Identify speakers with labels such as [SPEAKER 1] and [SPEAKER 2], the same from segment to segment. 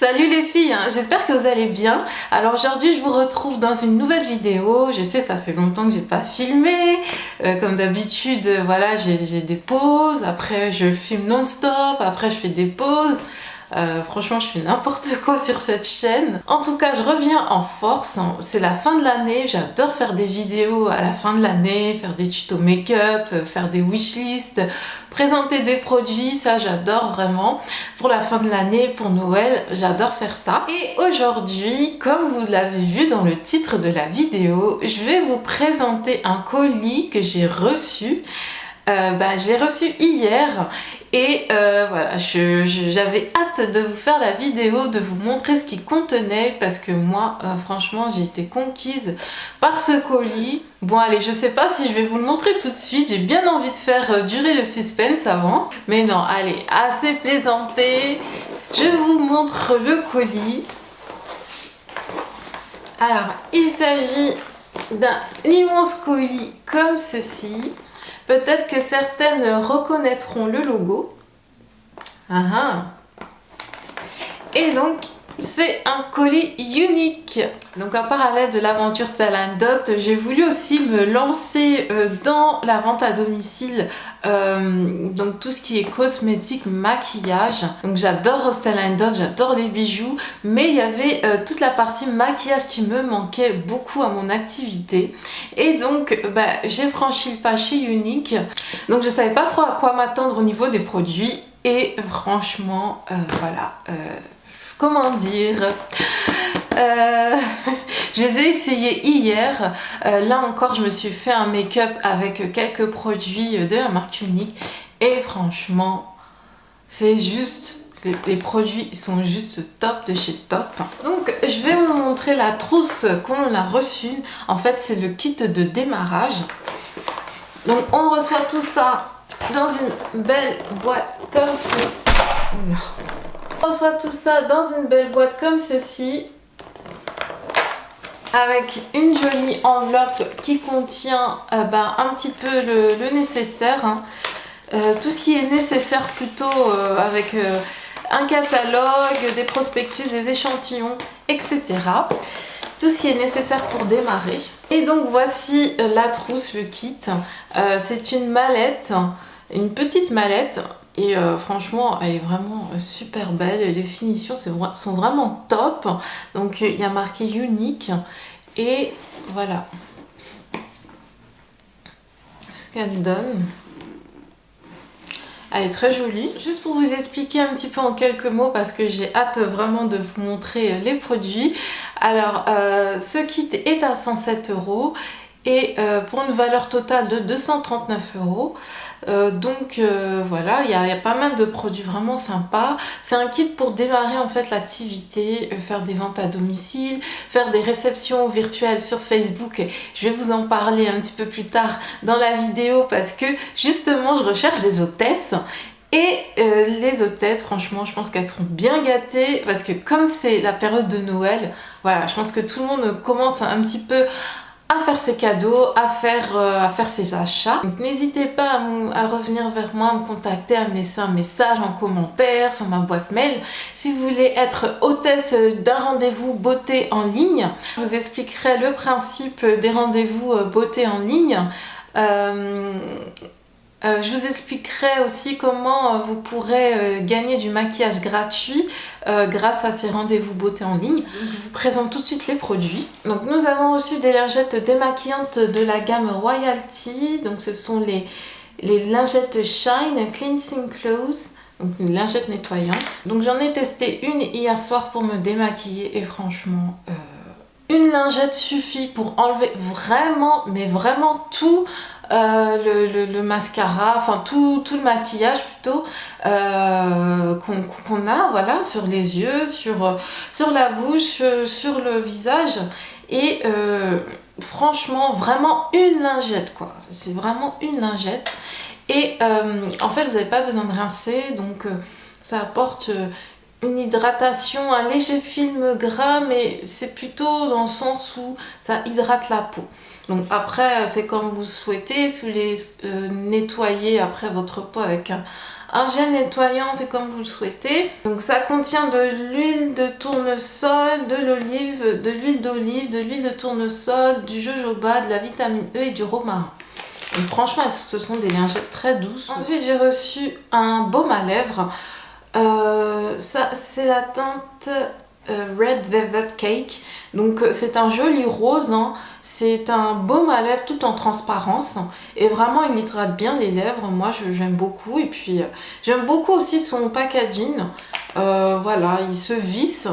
[SPEAKER 1] Salut les filles, j'espère que vous allez bien. Alors aujourd'hui je vous retrouve dans une nouvelle vidéo. Je sais, ça fait longtemps que j'ai pas filmé. Comme d'habitude, voilà, j'ai des pauses. Après je filme non-stop. Après je fais des pauses. Franchement je fais n'importe quoi sur cette chaîne. En tout cas je reviens en force, c'est la fin de l'année, j'adore faire des vidéos à la fin de l'année, faire des tutos make-up, faire des wishlists, présenter des produits, ça j'adore vraiment. Pour la fin de l'année, pour Noël, j'adore faire ça. Et aujourd'hui, comme vous l'avez vu dans le titre de la vidéo, je vais vous présenter un colis que j'ai reçu. Je l'ai reçu hier et voilà, j'avais hâte de vous faire la vidéo, de vous montrer ce qu'il contenait parce que moi, franchement, j'ai été conquise par ce colis. Bon allez, je sais pas si je vais vous le montrer tout de suite, j'ai bien envie de faire durer le suspense avant. Mais non, allez, assez plaisanté, je vous montre le colis. Alors, il s'agit d'un immense colis comme ceci. Peut-être que certaines reconnaîtront le logo. Et donc, c'est un colis unique. Donc en parallèle de l'aventure Style & Dot, j'ai voulu aussi me lancer dans la vente à domicile. Donc tout ce qui est cosmétique, maquillage. Donc j'adore Style & Dot, j'adore les bijoux. Mais il y avait toute la partie maquillage qui me manquait beaucoup à mon activité. Et donc j'ai franchi le pas chez Unique. Donc je savais pas trop à quoi m'attendre au niveau des produits. Et franchement, voilà... comment dire, je les ai essayés hier. Là encore, je me suis fait un make-up avec quelques produits de la marque Unique. Et franchement, c'est juste... les produits sont juste top de chez top. Donc, je vais vous montrer la trousse qu'on a reçue. En fait, c'est le kit de démarrage. Donc, on reçoit tout ça dans une belle boîte comme ceci. Oula. On reçoit tout ça dans une belle boîte comme ceci, avec une jolie enveloppe qui contient un petit peu le nécessaire, tout ce qui est nécessaire plutôt, avec un catalogue, des prospectus, des échantillons, etc. Tout ce qui est nécessaire pour démarrer. Et donc voici la trousse, le kit. C'est une mallette, une petite mallette. Et franchement, elle est vraiment super belle. Les finitions sont vraiment top. Donc il y a marqué Unique. Et voilà ce qu'elle donne. Elle est très jolie. Juste pour vous expliquer un petit peu en quelques mots, parce que j'ai hâte vraiment de vous montrer les produits. Alors, ce kit est à 107 € et pour une valeur totale de 239 €. Voilà, il y a pas mal de produits vraiment sympas. C'est un kit pour démarrer en fait l'activité, faire des ventes à domicile, faire des réceptions virtuelles sur Facebook. Je vais vous en parler un petit peu plus tard dans la vidéo parce que justement je recherche des hôtesses. Et les hôtesses, franchement, je pense qu'elles seront bien gâtées parce que comme c'est la période de Noël, voilà, je pense que tout le monde commence un petit peu à faire ses cadeaux, à faire ses achats. Donc n'hésitez pas à revenir vers moi, à me contacter, à me laisser un message en commentaire sur ma boîte mail. Si vous voulez être hôtesse d'un rendez-vous beauté en ligne, je vous expliquerai le principe des rendez-vous beauté en ligne. Je vous expliquerai aussi comment vous pourrez gagner du maquillage gratuit grâce à ces rendez-vous beauté en ligne. Donc, je vous présente tout de suite les produits. Donc nous avons reçu des lingettes démaquillantes de la gamme Royalty. Donc ce sont les lingettes Shine Cleansing Clothes. Donc une lingette nettoyante. Donc j'en ai testé une hier soir pour me démaquiller et franchement... une lingette suffit pour enlever vraiment, mais vraiment tout le mascara, enfin tout le maquillage plutôt qu'on a, voilà, sur les yeux, sur la bouche, sur le visage. Et franchement, vraiment une lingette quoi. C'est vraiment une lingette. Et en fait, vous n'avez pas besoin de rincer, donc ça apporte... une hydratation, un léger film gras, mais c'est plutôt dans le sens où ça hydrate la peau. Donc après, c'est comme vous souhaitez. Si vous voulez nettoyer après votre peau avec un gel nettoyant, c'est comme vous le souhaitez. Donc ça contient de l'huile de tournesol, de l'olive, de l'huile d'olive, de l'huile de tournesol, du jojoba, de la vitamine E et du romarin. Et franchement, ce sont des lingettes très douces. Ensuite, j'ai reçu un baume à lèvres. Ça, c'est la teinte Red Velvet Cake. Donc, c'est un joli rose. Hein. C'est un baume à lèvres tout en transparence. Et vraiment, il hydrate bien les lèvres. Moi, j'aime beaucoup. Et puis, j'aime beaucoup aussi son packaging. Voilà, il se visse.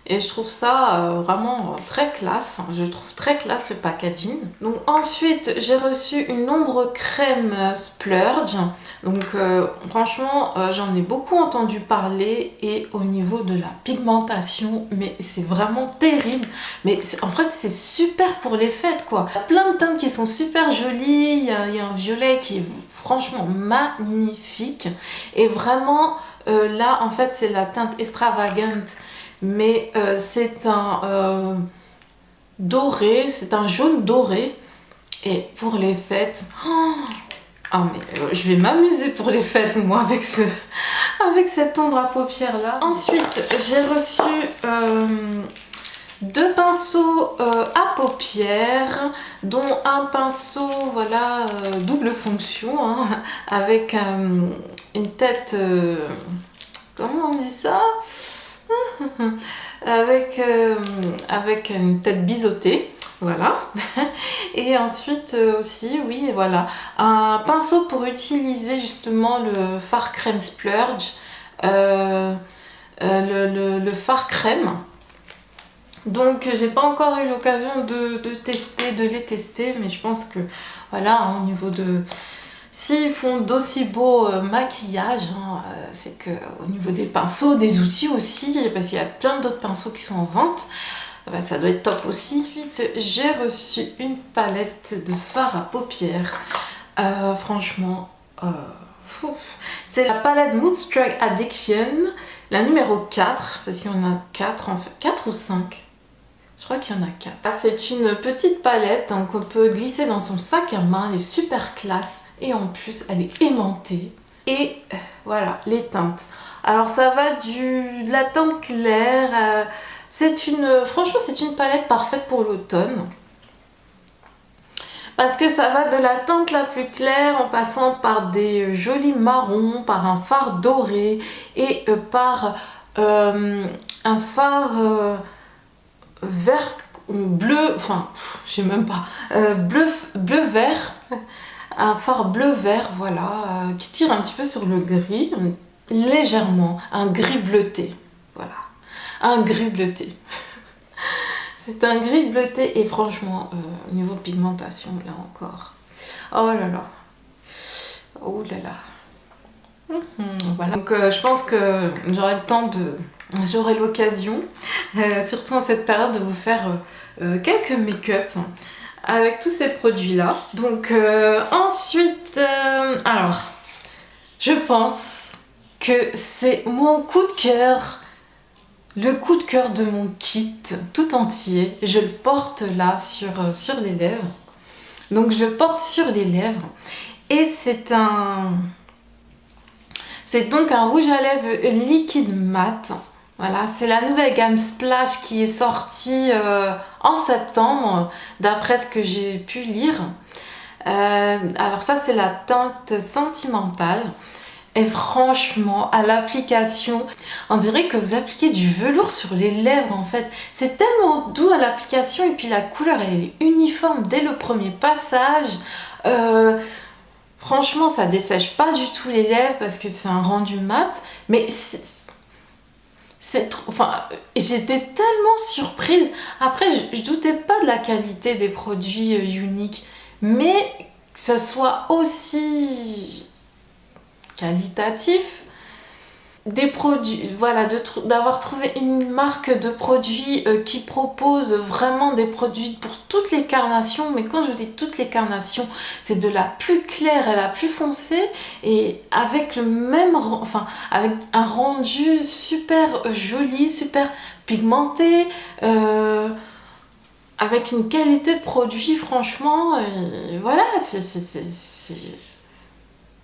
[SPEAKER 1] Et je trouve ça vraiment très classe. Je trouve très classe le packaging. Donc ensuite, j'ai reçu une ombre crème Splurge. Donc franchement, j'en ai beaucoup entendu parler. Et au niveau de la pigmentation, mais c'est vraiment terrible. Mais en fait, c'est super pour les fêtes, quoi. Il y a plein de teintes qui sont super jolies. Il y a un violet qui est franchement magnifique. Et vraiment, là, en fait, c'est la teinte extravagante. Mais c'est un doré, c'est un jaune doré. Et pour les fêtes, je vais m'amuser pour les fêtes, moi, avec cette ombre à paupières là. Ensuite, j'ai reçu 2 pinceaux à paupières, dont un pinceau, voilà, double fonction, hein, avec une tête, comment on dit ça? avec une tête biseautée, voilà. Et ensuite aussi, oui, voilà, un pinceau pour utiliser justement le fard crème Splurge, le fard crème. Donc j'ai pas encore eu l'occasion de les tester, mais je pense que voilà, hein, au niveau de... S'ils font d'aussi beaux maquillages, hein, c'est que au niveau des pinceaux, des outils aussi, parce qu'il y a plein d'autres pinceaux qui sont en vente, ça doit être top aussi. Ensuite, j'ai reçu une palette de fard à paupières. Franchement, c'est la palette Moodstruck Addiction, la numéro 4, parce qu'il y en a 4 en fait, 4 ou 5. Je crois qu'il y en a 4. C'est une petite palette hein, qu'on peut glisser dans son sac à main, elle est super classe. Et en plus, elle est aimantée. Et voilà, les teintes. Alors, ça va de la teinte claire. Franchement, c'est une palette parfaite pour l'automne. Parce que ça va de la teinte la plus claire en passant par des jolis marrons, par un fard doré et par un fard vert, bleu, enfin, je sais même pas, bleu-vert. Un fard bleu-vert, voilà, qui tire un petit peu sur le gris, légèrement, un gris bleuté, voilà, un gris bleuté. C'est un gris bleuté et franchement, au niveau pigmentation, là encore, oh là là, oh là là. Voilà. Donc je pense que j'aurai l'occasion, surtout en cette période, de vous faire quelques make-up avec tous ces produits là. Donc ensuite, alors je pense que c'est mon coup de cœur, le coup de cœur de mon kit tout entier. Je le porte là sur les lèvres. Donc je le porte sur les lèvres et c'est donc un rouge à lèvres liquide mat. Voilà, c'est la nouvelle gamme Splash qui est sortie en septembre, d'après ce que j'ai pu lire. Alors ça, c'est la teinte sentimentale. Et franchement, à l'application, on dirait que vous appliquez du velours sur les lèvres en fait. C'est tellement doux à l'application et puis la couleur, elle est uniforme dès le premier passage. Franchement, ça dessèche pas du tout les lèvres parce que c'est un rendu mat, mais j'étais tellement surprise. Après, je doutais pas de la qualité des produits uniques, mais que ce soit aussi qualitatif, des produits, voilà, d'avoir trouvé une marque de produits qui propose vraiment des produits pour toutes les carnations. Mais quand je dis toutes les carnations, c'est de la plus claire à la plus foncée et avec avec un rendu super joli, super pigmenté. avec une qualité de produit, franchement, voilà,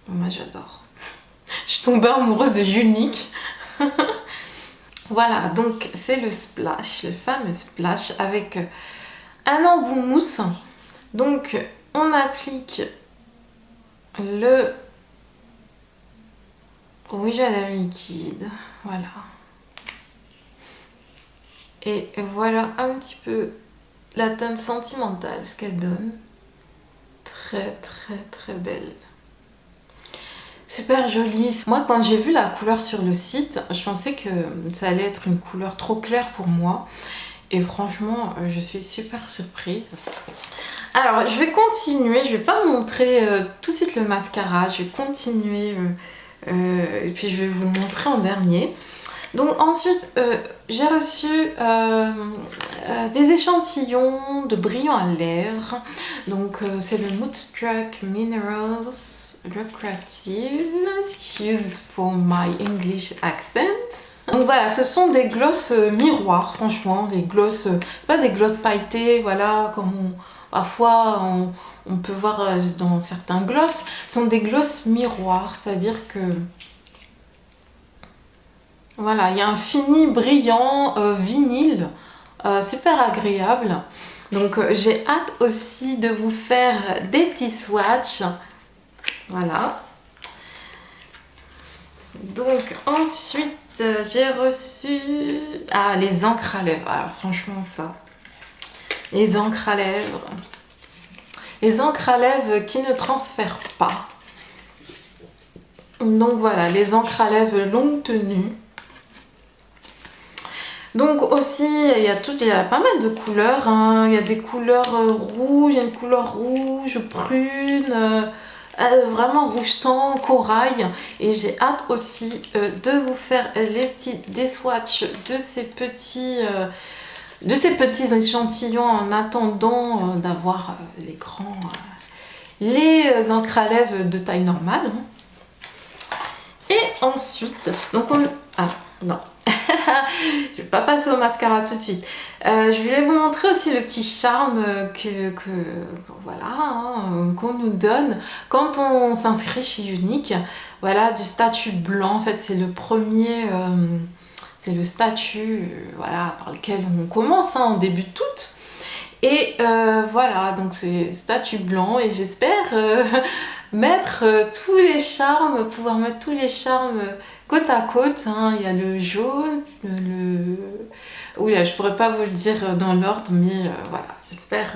[SPEAKER 1] moi j'adore. Je suis tombée amoureuse de Younique. Voilà, donc c'est le splash, le fameux splash avec un embout mousse. Donc on applique le rouge à lèvres liquide, voilà. Et voilà un petit peu la teinte sentimentale, ce qu'elle donne. Très très très belle. Super jolie. Moi, quand j'ai vu la couleur sur le site, je pensais que ça allait être une couleur trop claire pour moi. Et franchement, je suis super surprise. Alors, je vais continuer. Je vais pas montrer tout de suite le mascara. Je vais continuer. Et puis, je vais vous le montrer en dernier. Donc ensuite, j'ai reçu des échantillons de brillant à lèvres. Donc c'est le Moodstruck Minerals Recreative. Excuse for my English accent. Donc voilà, ce sont des glosses miroirs, franchement, des glosses, c'est pas des glosses pailletées, voilà, comme parfois on peut voir dans certains glosses. Ce sont des glosses miroirs, c'est-à-dire que voilà, il y a un fini brillant vinyle, super agréable. Donc j'ai hâte aussi de vous faire des petits swatchs. Voilà. Donc ensuite j'ai reçu les encres à lèvres. Alors franchement ça, les encres à lèvres. Les encres à lèvres qui ne transfèrent pas. Donc voilà, les encres à lèvres longue tenue. Donc aussi, il y a pas mal de couleurs, hein. Il y a des couleurs rouges, il y a une couleur rouge, prune, vraiment rouge sang, corail. Et j'ai hâte aussi de vous faire des swatchs de ces petits échantillons en attendant d'avoir les encres à lèvres de taille normale. Et ensuite, donc ah non. Je vais pas passer au mascara tout de suite. Je voulais vous montrer aussi le petit charme voilà, hein, qu'on nous donne quand on s'inscrit chez Younique. Voilà, du statut blanc. En fait, c'est le premier, c'est le statut voilà, par lequel on commence, hein, on débute toutes. Et voilà, donc c'est statut blanc et j'espère mettre tous les charmes, pouvoir mettre tous les charmes côte à côte, hein. Il y a le jaune, je pourrais pas vous le dire dans l'ordre, mais voilà, j'espère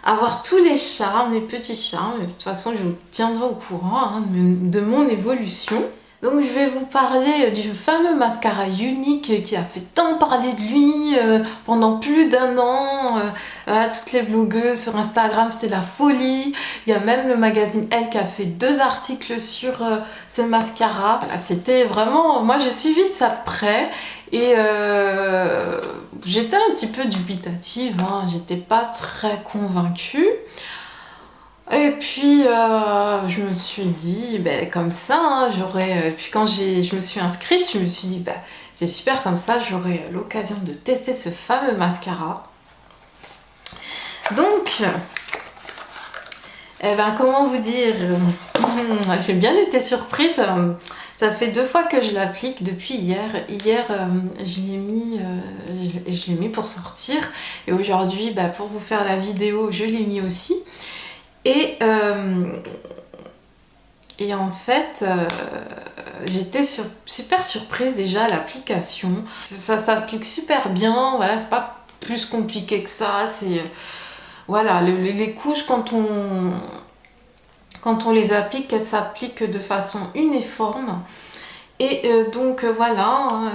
[SPEAKER 1] avoir tous les charmes, les petits charmes. De toute façon, je vous tiendrai au courant, hein, de mon évolution. Donc je vais vous parler du fameux mascara Younique qui a fait tant parler de lui pendant plus d'1 an. Toutes les blogueuses sur Instagram, c'était la folie. Il y a même le magazine Elle qui a fait 2 articles sur ce mascara. Voilà, c'était vraiment... Moi, j'ai suivi de ça de près et j'étais un petit peu dubitative, hein. J'étais pas très convaincue. Et puis je me suis dit, comme ça, hein, puis quand je me suis inscrite, je me suis dit, c'est super, comme ça, j'aurai l'occasion de tester ce fameux mascara. Donc, comment vous dire, j'ai bien été surprise. Ça fait 2 fois que je l'applique depuis hier. Hier, je l'ai mis pour sortir. Et aujourd'hui, pour vous faire la vidéo, je l'ai mis aussi. Et en fait, j'étais super surprise déjà à l'application. Ça s'applique super bien, voilà, c'est pas plus compliqué que ça. C'est voilà, les couches quand on les applique, elles s'appliquent de façon uniforme. Et donc voilà, hein,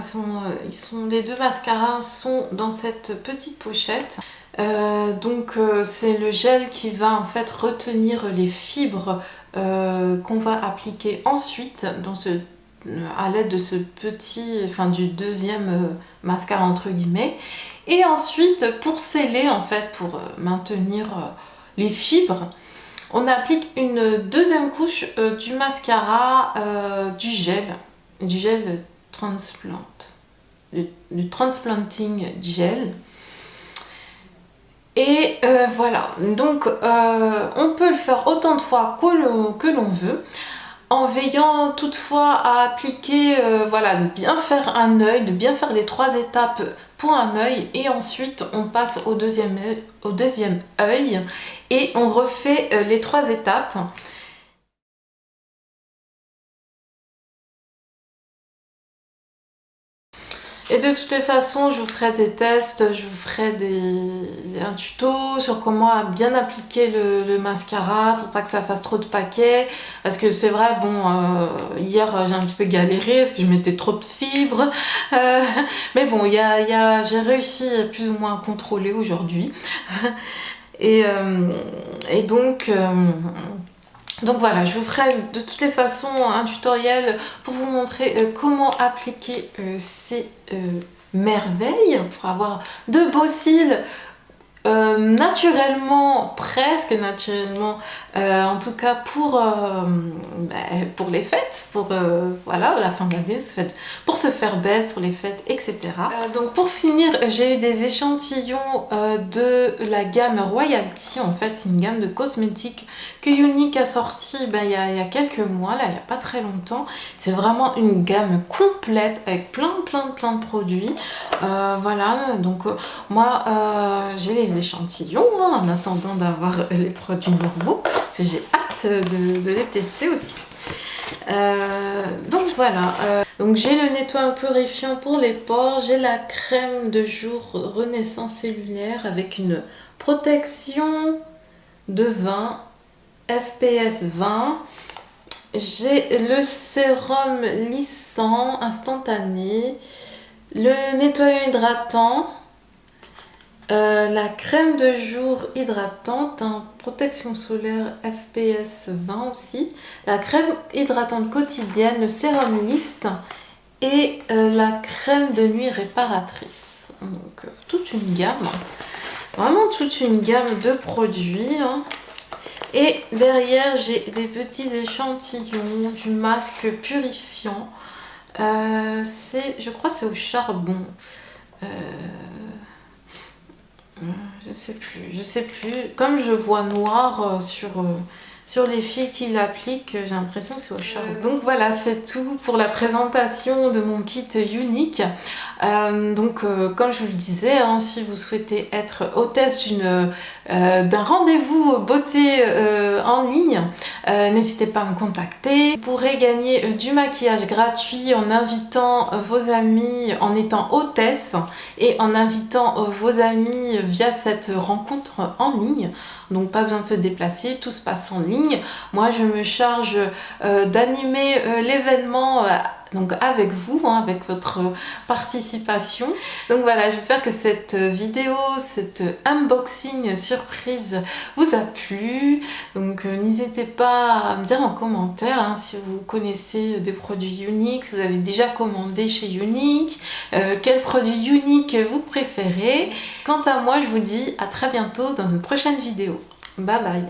[SPEAKER 1] les 2 mascaras sont dans cette petite pochette. C'est le gel qui va en fait retenir les fibres qu'on va appliquer ensuite à l'aide de ce petit, du deuxième mascara entre guillemets. Et ensuite, pour sceller en fait, pour maintenir les fibres, on applique une deuxième couche du mascara, du gel transplant, du transplanting gel. Et voilà, donc on peut le faire autant de fois que l'on veut, en veillant toutefois à appliquer, voilà, de bien faire un œil, de bien faire les 3 étapes pour un œil, et ensuite on passe au deuxième œil et on refait les 3 étapes. Et de toutes les façons, je vous ferai des tests, je vous ferai un tuto sur comment bien appliquer le mascara pour pas que ça fasse trop de paquets. Parce que c'est vrai, bon, hier j'ai un petit peu galéré parce que je mettais trop de fibres. Mais bon, j'ai réussi plus ou moins à contrôler aujourd'hui. Et donc voilà, je vous ferai de toutes les façons un tutoriel pour vous montrer comment appliquer ces merveilles pour avoir de beaux cils naturellement, presque naturellement, en tout cas pour les fêtes, pour voilà, la fin d'année, pour se faire belle, pour les fêtes, etc. Donc pour finir, j'ai eu des échantillons de la gamme Royalty. En fait, c'est une gamme de cosmétiques que Younique a sorti il y a quelques mois, là, il n'y a pas très longtemps. C'est vraiment une gamme complète avec plein de produits. Voilà, donc moi j'ai les échantillons en attendant d'avoir les produits normaux, parce que j'ai hâte de les tester aussi. Donc voilà, donc j'ai le nettoyant purifiant pour les pores, j'ai la crème de jour renaissance cellulaire avec une protection de 20, FPS 20. J'ai le sérum lissant instantané, le nettoyant hydratant, la crème de jour hydratante, protection solaire FPS 20 aussi, la crème hydratante quotidienne, le sérum lift et la crème de nuit réparatrice. Donc toute une gamme, vraiment toute une gamme de produits. Et derrière j'ai des petits échantillons du masque purifiant. Je crois que c'est au charbon. Je sais plus. Comme je vois noir sur les filles qui l'appliquent, j'ai l'impression que c'est au charbon. Donc voilà, c'est tout pour la présentation de mon kit Younique. Comme je vous le disais, si vous souhaitez être hôtesse d'un rendez-vous beauté en ligne, n'hésitez pas à me contacter. Vous pourrez gagner du maquillage gratuit en invitant vos amis, en étant hôtesse et en invitant vos amis via cette rencontre en ligne. Donc pas besoin de se déplacer, tout se passe en ligne. Moi je me charge d'animer l'événement donc avec vous, avec votre participation. Donc voilà, j'espère que cette vidéo, cette unboxing surprise vous a plu. Donc n'hésitez pas à me dire en commentaire si vous connaissez des produits Younique, si vous avez déjà commandé chez Younique, quel produit Younique vous préférez. Quant à moi, je vous dis à très bientôt dans une prochaine vidéo. Bye bye.